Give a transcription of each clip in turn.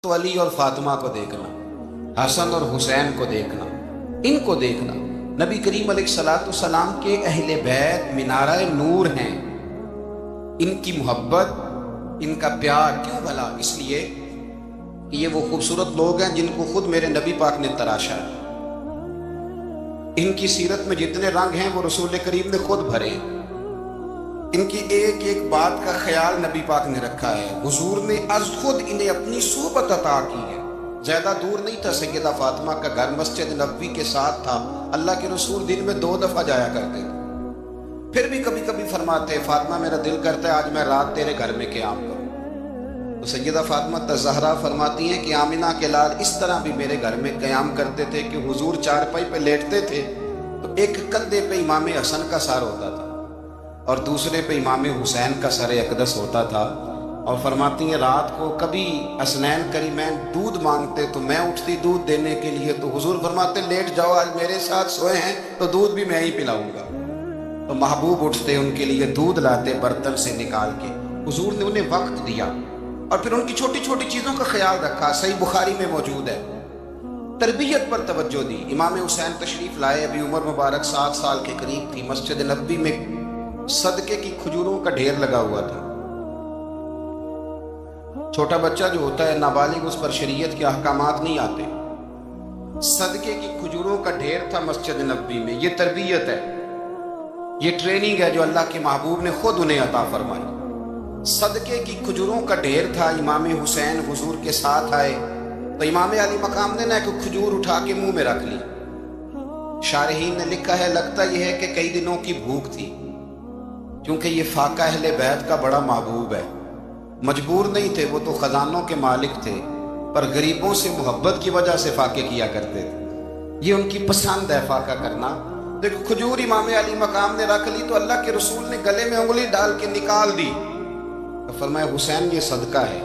तो अली और फातिमा को देखना, हसन और हुसैन को देखना, इनको देखना। नबी करीम अलैहिस्सलाम के अहले बैत मीनारा नूर हैं। इनकी मोहब्बत, इनका प्यार क्यों भला? इसलिए कि ये वो खूबसूरत लोग हैं जिनको खुद मेरे नबी पाक ने तराशा है। इनकी सीरत में जितने रंग हैं वो रसूल करीम ने खुद भरे। इनकी एक एक बात का ख्याल नबी पाक ने रखा है। हुजूर ने अज खुद इन्हें अपनी सोबत अता की है। ज्यादा दूर नहीं था सैयदा फातिमा का घर, मस्जिद नबवी के साथ था। अल्लाह के रसूल दिन में 2 दफा जाया करते थे। फिर भी कभी कभी फरमाते, फातिमा मेरा दिल करता है आज मैं रात तेरे घर में क़याम करूं। तो सैयदा फातिमा ज़हरा फरमाती हैं कि आमिना के लाल इस तरह भी मेरे घर में क़याम करते थे कि हुजूर चारपाई पे लेटते थे तो एक कंधे पे इमाम हसन का सर होता था और दूसरे पे इमाम हुसैन का सर अक़दस होता था। और फरमाती हैं रात को कभी हसनैन करीमैन दूध मांगते तो मैं उठती दूध देने के लिए, तो हुजूर फरमाते लेट जाओ आज मेरे साथ सोए हैं तो दूध भी मैं ही पिलाऊंगा। तो महबूब उठते उनके लिए दूध लाते बर्तन से निकाल के। हुजूर ने उन्हें वक्त दिया और फिर उनकी छोटी छोटी चीज़ों का ख्याल रखा। सही बुखारी में मौजूद है। तरबियत पर तवज्जो दी। इमाम हुसैन तशरीफ लाए, अभी उम्र मुबारक 7 साल के करीब थी। मस्जिद नबवी में सदके की खजूरों का ढेर लगा हुआ था। छोटा बच्चा जो होता है नाबालिग, उस पर शरीयत के अहकामात नहीं आते। सदके की खजूरों का ढेर था मस्जिद नबवी में। ये तरबियत है, ये ट्रेनिंग है जो अल्लाह के महबूब ने खुद उन्हें अता फरमाई। सदके की खजूरों का ढेर था। इमाम हुसैन हुजूर के साथ आए तो इमाम अली मकाम ने ना एक खजूर उठा के मुंह में रख ली। शारहीन ने लिखा है लगता यह है कि कई दिनों की भूख थी, क्योंकि ये फाका अहले बैत का बड़ा महबूब है। मजबूर नहीं थे, वो तो खजानों के मालिक थे, पर गरीबों से मोहब्बत की वजह से फाके किया करते थे। ये उनकी पसंद है फाका करना। देखो खजूर इमाम अली मकाम ने रख ली तो अल्लाह के रसूल ने गले में उंगली डाल के निकाल दी। तो फरमाया हुसैन ये सदका है,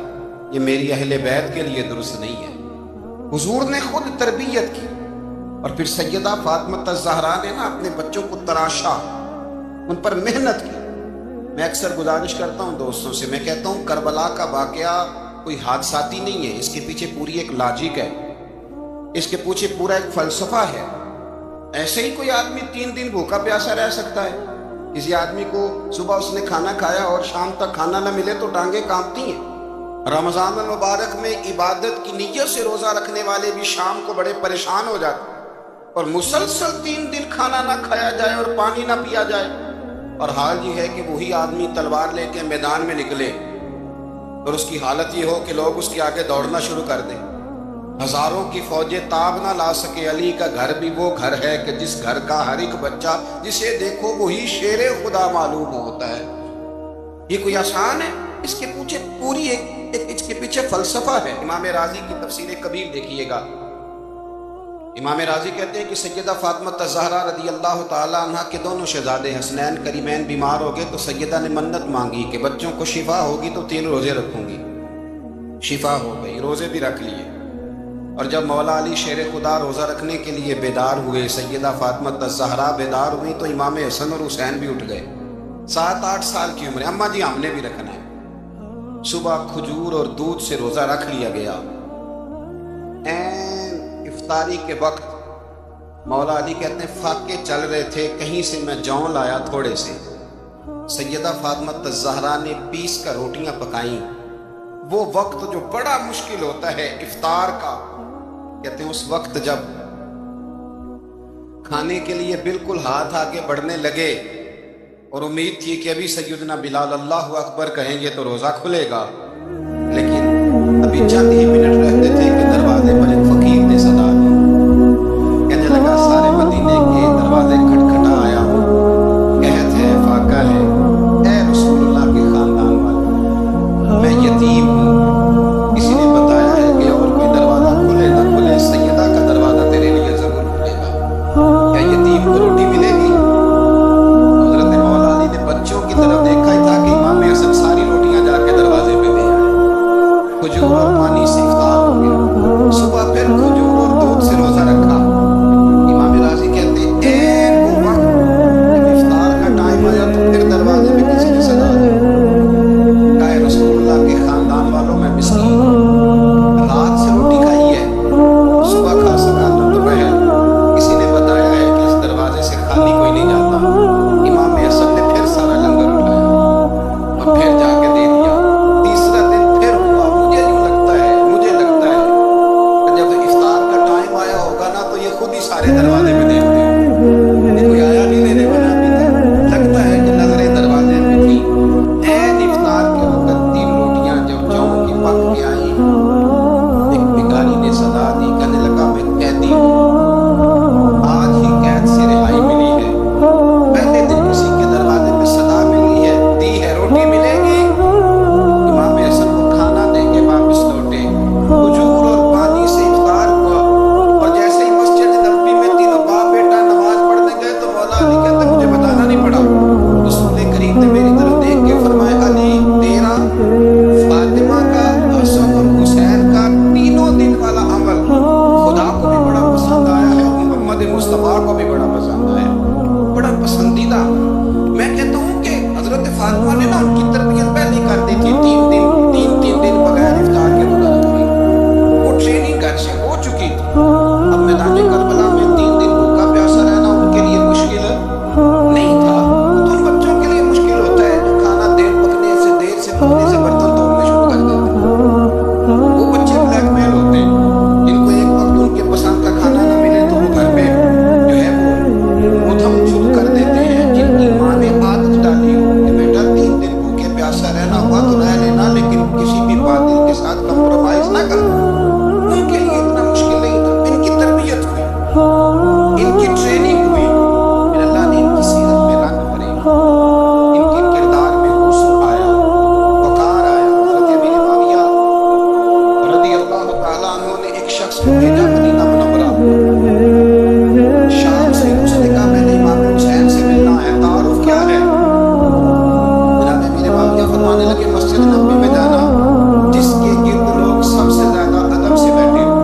ये मेरी अहले बैत के लिए दुरुस्त नहीं है। हुजूर ने खुद तरबियत की। और फिर सैयदा फातिमा ज़हरा ने ना अपने बच्चों को तराशा, उन पर मेहनत की। मैं अक्सर गुजारिश करता हूँ दोस्तों से, मैं कहता हूँ करबला का वाकया कोई हादसाती नहीं है, इसके पीछे पूरी एक लॉजिक है, इसके पीछे पूरा एक फलसफा है। ऐसे ही कोई आदमी 3 दिन भूखा प्यासा रह सकता है। किसी आदमी को सुबह उसने खाना खाया और शाम तक खाना न मिले तो टांगे कांपती हैं। रमजान मुबारक में इबादत की नीयत से रोजा रखने वाले भी शाम को बड़े परेशान हो जाते, और मुसलसल 3 दिन खाना ना खाया जाए और पानी ना पिया जाए। और हाल ये है कि वही आदमी तलवार लेके मैदान में निकले और उसकी हालत ये हो कि लोग उसके आगे दौड़ना शुरू कर दें। हजारों की फौजें ताब ना ला सके। अली का घर भी वो घर है कि जिस घर का हर एक बच्चा जिसे देखो वही शेरे खुदा मालूम होता है। ये कोई आसान है? इसके पीछे पूरी इसके पीछे फलसफा है। इमाम राजी की तफसीर कबीर देखिएगा। इमाम राजी कहते हैं कि सैयदा फातिमा ज़हरा रदी अल्लाह ताला अन्हा के दोनों शहजादे हसनैन करीमैन बीमार हो गए तो सैयदा ने मन्नत मांगी कि बच्चों को शिफा होगी तो 3 रोजे रखूंगी। शिफा हो गई, रोजे भी रख लिए। और जब मौला अली शेर खुदा रोज़ा रखने के लिए बेदार हुए, सैयदा फातिमा ज़हरा बेदार हुई तो इमाम हसन और हुसैन भी उठ गए। 7-8 साल की उम्र। अम्मा जी हमने भी रखना है। सुबह खजूर और दूध से रोज़ा रख लिया गया। इफ्तारी के वक्त मौला अली कहते हैं फाके चल रहे थे, कहीं से मैं जौ लाया थोड़े से। सैयदा फातिमा ज़हरा ने पीस कर रोटियां पकाई। वो वक्त जो बड़ा मुश्किल होता है इफ्तार का, कहते हैं उस वक्त जब खाने के लिए बिल्कुल हाथ आगे बढ़ने लगे और उम्मीद थी कि अभी सैयदना बिलाल अल्लाहु अकबर कहेंगे तो रोजा खुलेगा, लेकिन अभी चंद ही मिनट रहते थे कि दरवाजे पर एक फकीर ने सदा दी। कहने लगा सारे मदीने के दरवाजे खटखटा आया हूँ, कहत है फाका है, ए रसूलुल्लाह के खानदान वाले, मैं यतीम हूँ। किसी ने बताया है कि और कोई दरवाजा खुले न खुले सैयदा का दरवाजा तेरे लिए जरूर खुलेगा। क्या यतीम को रोटी मिलेगी? हज़रत मौला अली ने बच्चों की तरफ देखा ही था कि इमाम हसन सारी रोटियां जाके दरवाजे पे दे आए। खजूर और पानी से ताला अन्हु ने एक शख्स को भेजा मदीना मुनव्वरा, शाम से। उसने कहा मैंने इमाम हुसैन से मिलना है, तारुफ क्या है? जनाब मेरे बाकिया फरमाने लगे मस्जिद नबी में जाना जिसके गिर्द लोग सबसे ज्यादा अदब से बैठे हो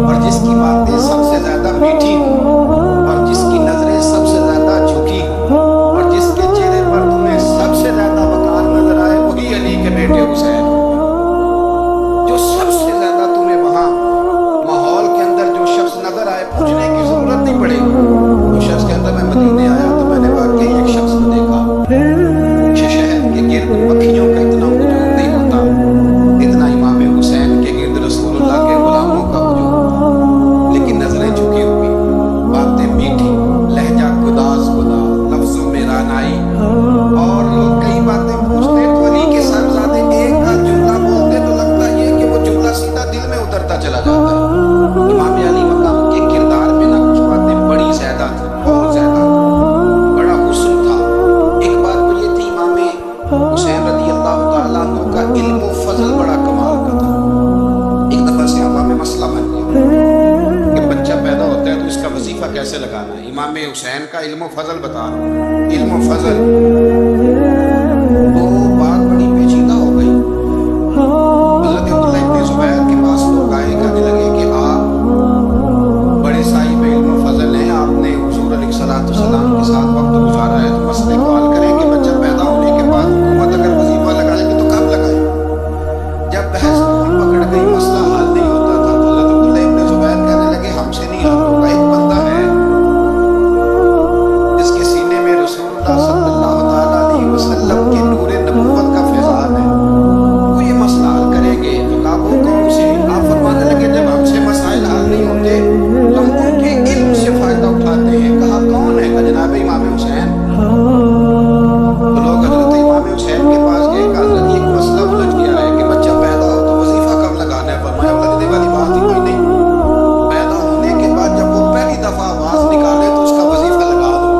और जिसकी बातें सबसे ज्यादा मीठी हो और जिसकी नजरें सबसे ज्यादा झुकी हो और जिसके चेहरे पर तुम्हें सबसे ज्यादा वकार नजर आए, वही अली के बेटे हुसैन। जो सबसे ज्यादा तुम्हें वहां माहौल के अंदर जो शख्स नजर आए, पूछने की जरूरत नहीं पड़ेगी। उस शख्स के अंदर मैं मदीने आया तो मैंने वाकई एक शख्स को देखा, शहर के गिर्द पक्षियों का इतना वजूद नहीं होता इतना इमाम हुसैन के गिर्द रसूलुल्लाह के गुलामों का वजूद, लेकिन नजरें झुकी हुई, बातें मीठी, लहजा गुदाज गुदाज, लफ्जों में रानाई। और लोग कई बातें पूछते तो अली के साहबजादे एक का जुमला बोलते तो लगता ये कि वो जुमला सीधा दिल में उतरता चला जाता है। इमाम अली मकाम के किरदार में ना कुछ बातें बड़ी ज्यादा थी, बहुत ज्यादा बड़ा हुस्न था। एक बात वो ये थी इमाम हुसैन रज़ी अल्लाह तआला अन्हु का इल्म व फजल बड़ा कमाल का था। एक दफा सहाबा में मसला बन गया कि बच्चा पैदा होता है तो इसका वजीफा कैसे लगाना है। इमाम हुसैन का इल्म व फजल बता रहा हूँ, इल्म व फजल। तो बात बड़ी पेचीदा हो गई। हज़रत अब्दुल्लाह इब्न ज़ुबैर के पास लोग आए, कहने लगे कि आप बड़े साहिब इल्म व फजल हैं, आपने हुजूर अलैहिस्सलाम के साथ वक्त गुजारा है, तो मसले को हल करें कि बच्चा पैदा होने के बाद हुकूमत अगर वजीफा लगाएगी तो कब लगाए। जब बहस पकड़ गई, मसला हल नहीं होता था, तो हज़रत अब्दुल्लाह इब्न ज़ुबैर कहने लगे हमसे नहीं हल होगा। एक बंदा है जिसके सीने में रसूलुल्लाह सल्लल्लाहु तआला अलैहि वसल्लम के नूर नबुव्वत का फैज़ान है, वो ये मसला हल करेंगे। तो कहा वो कौन से? आप फरमाने लगे जब हमसे मसाइल हल नहीं होते तो हम उनके इल्म से फायदा उठाते हैं। कहा कौन है? कहा जनाब इमाम हुसैन। तो लोग हजरत इमाम हुसैन के पास गए, कहा हजरत एक मसला उलझ गया है कि बच्चा पैदा हो तो वजीफा कब लगाना है। फरमाया उलझने वाली बात ही कोई नहीं, पैदा होने के बाद जब वो पहली दफा आवाज निकाले तो उसका वजीफा लगा दो।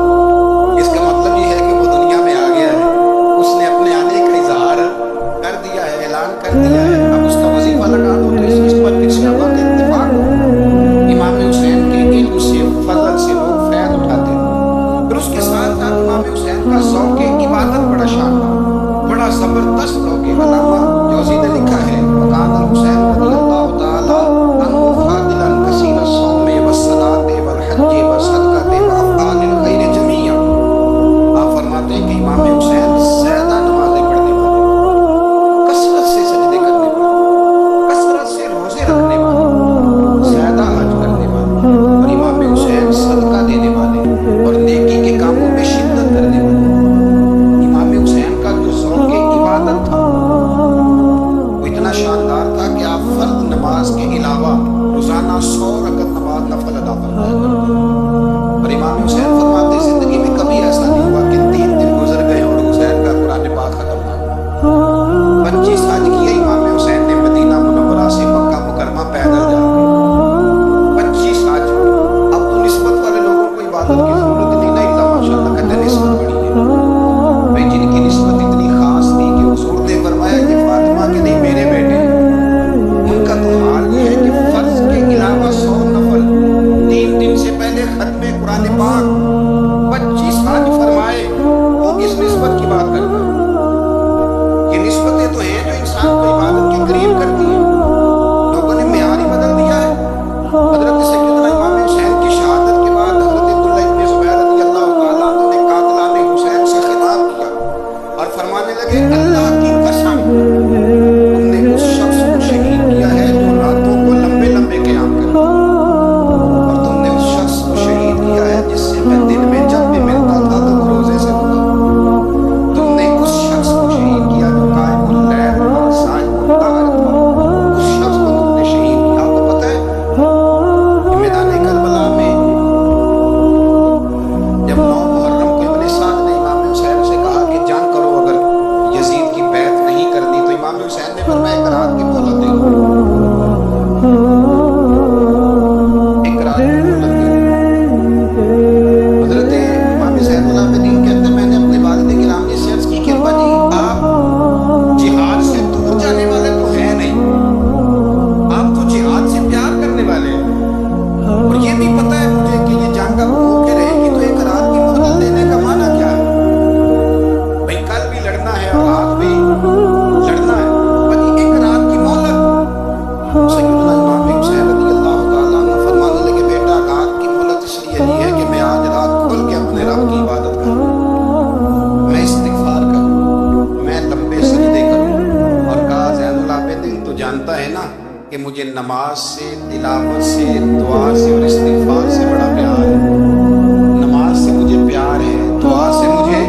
इसका मतलब ये है कि वो दुनिया में आ गया है, उसने अपने आने का इजहार कर दिया है, ऐलान कर दिया है, अब उसका वजीफा लगा दो। तो इस पर फिर सहाबा का इत्तेफाक इमाम हुसैन के इल्म से फजल से लोग फैज़ उठाते हैं। फिर उसके साथ साथ इमाम हुसैन का ज़ौक़ इबादत बड़ा शानदार, बड़ा ज़बरदस्त ज़ौक़। अल्लामा जोज़ी ने लिखा है वकान हुसैन रज़ियल्लाहु तआला अन्हु फादिलन कसीर अस्सौम वस्सलात वल हज वसदक़त व अफ़आलिल खैर जमीआ। आप फरमाते हैं कि इमाम हुसैन ज़्यादा नमाज़ें पढ़ने वाले, कसरत से सजदे करने वाले, कसरत से रोज़े रखने वाले, ज़्यादा हज करने वाले, और इमाम हुसैन सदका देने वाले और नेकी के कामों में शिद्दत करने वाले। इमाम हुसैन का जो ज़ौक़ इबादत था वो इतना शानदार था कि आप फर्द नमाज के अलावा रोजाना 100 रकत नमाज नफल अदा फरमाया करते। और इमाम हुसैन फरमाते जिंदगी में कभी ऐसा नहीं हुआ कि 3 दिन गुजर गए और हुसैन का कुरान पाक खत्म ना हुआ। 25 हज किए इमाम हुसैन ने मदीना मुनव्वरा से मक्का मुकरमा पैदल जाके 25 हज। अब तो निस्बत वाले लोगों को इबादत की जरूरत नहीं ना, इल्ला माशाअल्लाह कहते निस्बत बड़ी है भाई, जिनकी निस्बत इतनी खास थी कि हुजूर ने फरमाया कि फातिमा के नहीं मेरे बेटे, उनका तो हाल ये है कि फर्ज के अलावा 100 नफल 3 दिन से पहले کہ مجھے نماز سے، تلاوت سے، دعا سے اور استغفار سے بڑا پیار ہے۔ نماز سے مجھے پیار ہے، دعا سے مجھے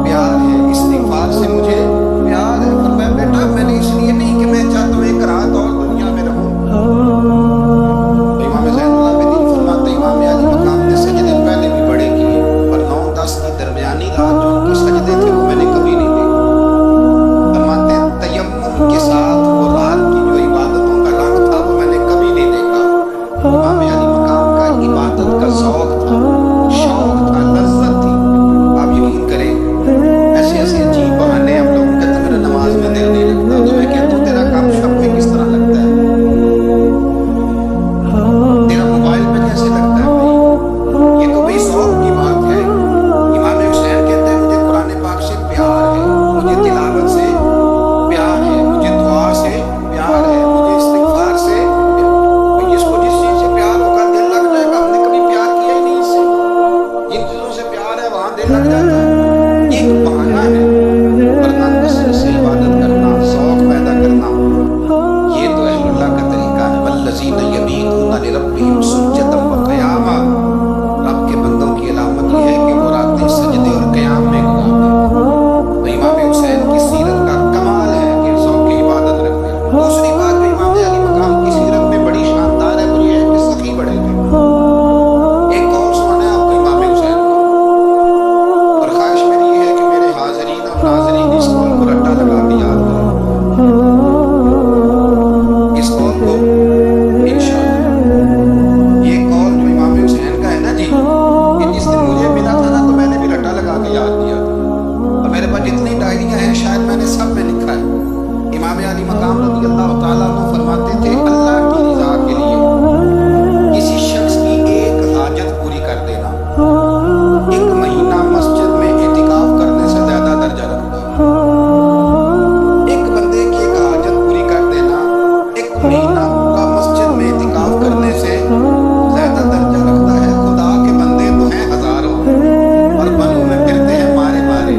پیار ہے، استغفار سے مجھے پیار ہے۔ فرمایا بیٹا میں نے اس لیے نہیں کہ میں چاہتا ہوں ایک رات اور دنیا میں رہوں۔ امام زین العابدین فرماتے امام علی مقام نے سجدے پہلے بھی بڑے کیے، پر 9-10 کی درمیانی رات جو ان کے سجدے تھے وہ میں نے کبھی نہیں دیکھے۔ فرماتے ہیں تیمم کے ساتھ وہ رات کی جو عبادتوں کا رنگ تھا وہ میں نے کبھی نہیں دیکھا۔ امام علی مقام کا عبادت کا ذوق تھا، شوق تھا، لذت تھی۔ آپ یقین کریں ایسے ایسے عجیب بہانے ہم لوگ کہتے ہیں میرا نماز میں دل نہیں لگتا، تو میں کہتا ہوں تیرا کام شب میں کس طرح لگتا ہے، تیرا موبائل پہ کیسے لگتا ہے بھائی، یہ تو بھائی ذوق کی بات ہے۔ امام حسین کہتے ہیں مجھے قرآن پاک سے پیار ہے، مجھے تلاوت سے پیار ہے، مجھے دعا سے پیار ہے، مجھے استغفار سے پیار۔ اس کو جس چیز سے پیار ہوگا دل لگ جائے گا۔ ہم نے کبھی پیار کیا ہی نہیں اس سے، جن چیزوں سے پیار ہے وہاں دل لگ جاتا ہے۔ ایک بہانہ ہے، ورنہ کثرت سے عبادت کرنا، ذوق پیدا کرنا، یہ تو اہل اللہ کا طریقہ ہے۔ والذین یبیتون لربہم سجدا وقیاما، رب کے بندوں کی علامت یہ ہے کہ وہ راتیں سجدے اور قیام میں گزارتے ہیں۔ تو امام حسین کی سیرت کا کمال ہے کہ ذوق عبادت رکھتے ہیں۔ دوسری بات جو امام علی مقام کی سیرت میں بڑی شاندار ہے وہ یہ ہے کہ سخی بڑے تھے۔ ایک اور سنا ہے آپ کو امام حسین کا، اور خواہش میری یہ ہے کہ میرے حاضرین اور ناظرین اس قول کو رٹا لگا کے یاد کریں، اس قول کو انشاءاللہ۔ یہ قول جو امام حسین کا ہے نا جی، کہ جس دن مجھے ملا تھا نا تو میں نے بھی رٹا لگا کے یاد کیا تھا، اور میرے پاس جتنی ڈائریاں ہیں شاید میں نے سب میں لکھا ہے۔ امام علی مقام رضی اللہ تعالیٰ عنہ فرماتے تھے اللہ کی رضا کے لیے کسی شخص کی ایک حاجت پوری کر دینا 1 مہینہ مسجد میں اعتکاف کرنے سے زیادہ درجہ رکھتا ہے۔ ایک بندے کی ایک حاجت پوری کر دینا 1 مہینہ کا مسجد میں اعتکاف کرنے سے زیادہ درجہ رکھتا ہے۔ خدا کے بندے تو ہیں ہزاروں اور بنوں میں پھرتے ہیں مارے مارے،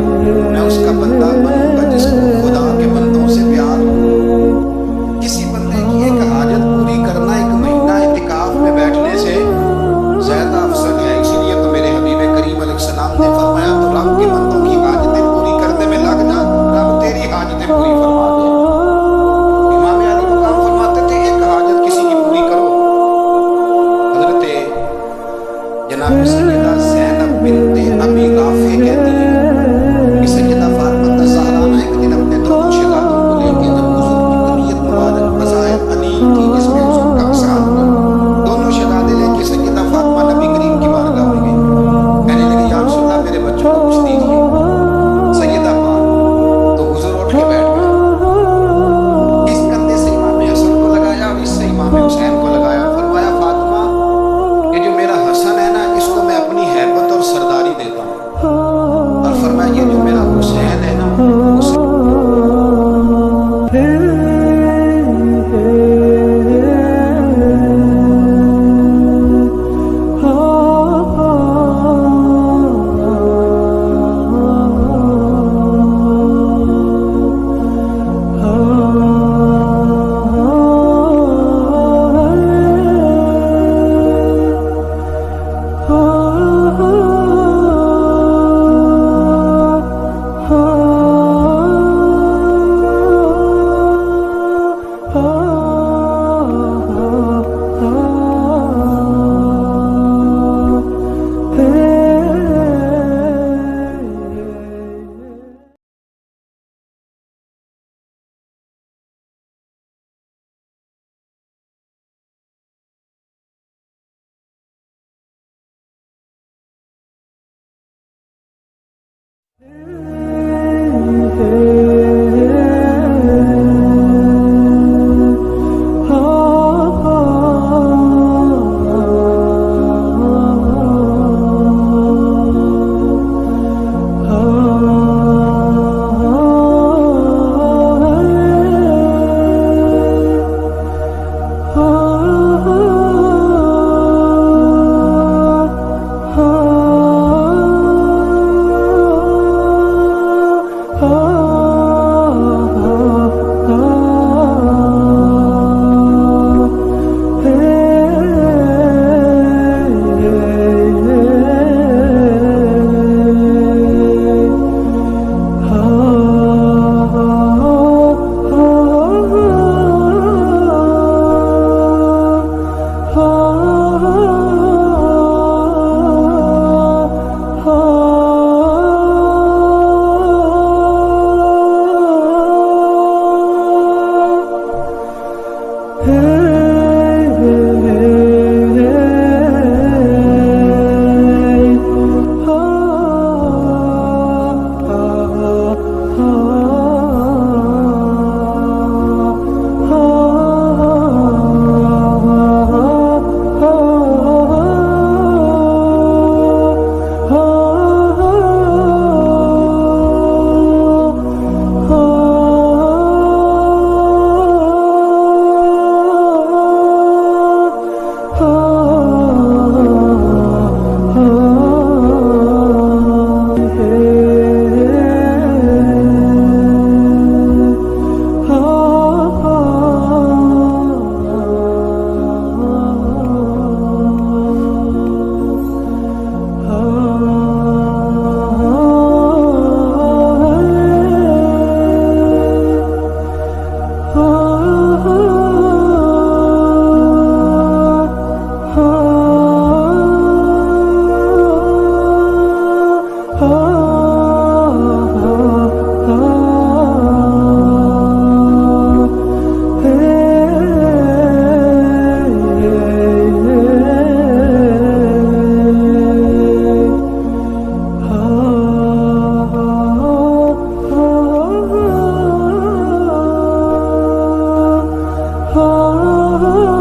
میں اس کا بندہ بنوں گا جس کو خدا کے بندوں سے پیار ہو۔ کسی بندے کی ایک حاجت پوری کرنا 1 مہینہ اعتکاف میں بیٹھنے سے زیادہ افضل ہے۔ اسی لیے تو میرے حبیب کریم علیہ السلام نے فرمایا تو رب کے بندوں کی حاجتیں پوری کرنے میں لگ جا، رب تیری حاجتیں پوری فرما دے۔ امام علی مقام فرماتے تھے ایک حاجت کسی کی پوری کرو۔ حضرت جناب سیدہ زینب بنت ابی رافع کہتی ہیں کہ سیدہ فاطمہ الزہرا نے ایک دن اپنے دونوں شہزادوں کو لے کے جب حضور کی طبیعت مبارک بظاہر انیل تھی جس میں حضور کا وصال ہوا، دونوں شہزادے لے کے سیدہ فاطمہ نبی کریم کی بارگاہ میں گئی، کہنے لگے یا رسول اللہ میرے بچوں کو کچھ دیجیے۔ سیدہ پاک تو حضور اٹھ کے بیٹھ گئے، اس کندھے سے امام حسن کو لگایا اور اس سے امام حسین کو لگایا، فرمایا فاطمہ یہ جو میرا حسن ہے نا اس کو میں اپنی ہیبت اور سرداری دیتا ہوں، اور فرمایا یہ جو میرا حسین ہے نا اسے oh.